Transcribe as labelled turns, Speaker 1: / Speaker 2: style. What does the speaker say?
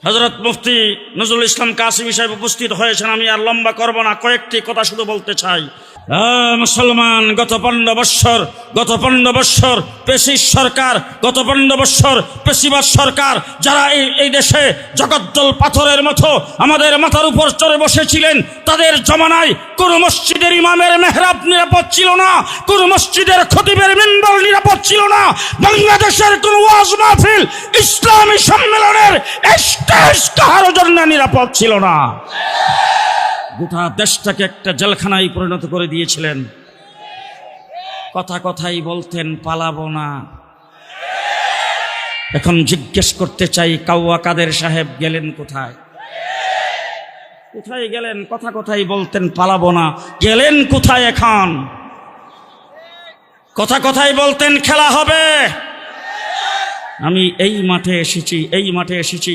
Speaker 1: হযরত মুফতি নজরুল ইসলাম কাসিমি সাহেব উপস্থিত হয়েছেন। আমি আর লম্বা করব না, কয়েকটি কথা শুধু বলতে চাই। মুসলমান, গত 15 বৎসর পেশিস সরকার, গত 15 বৎসর পেশিবাদ সরকার, যারা এই দেশে জগদ্দল পাথরের মতো আমাদের মাথার উপর চড়ে বসেছিলেন, তাদের জমানায় কোন মসজিদের ইমামের মেহরাব নিরাপদ ছিল না, কোন মসজিদের খতিবের মিম্বর নিরাপদ ছিল না, বাংলাদেশের কোন ওয়াজ মাহফিল, ইসলামী সম্মেলনের স্টেজ কারোর জন্য নিরাপদ ছিল না। গোটা দেশটাকে একটা জেলখানায় পরিণত করে দিয়েছিলেন। কথাই বলতেন পালাবো না। এখন জিজ্ঞেস করতে চাই, কাওয়া কাদের সাহেব গেলেন কোথায়? কোথায় গেলেন? কথাই বলতেন পালাবো না, গেলেন কোথায় এখন? কথাই বলতেন খেলা হবে। আমি এই মাঠে এসেছি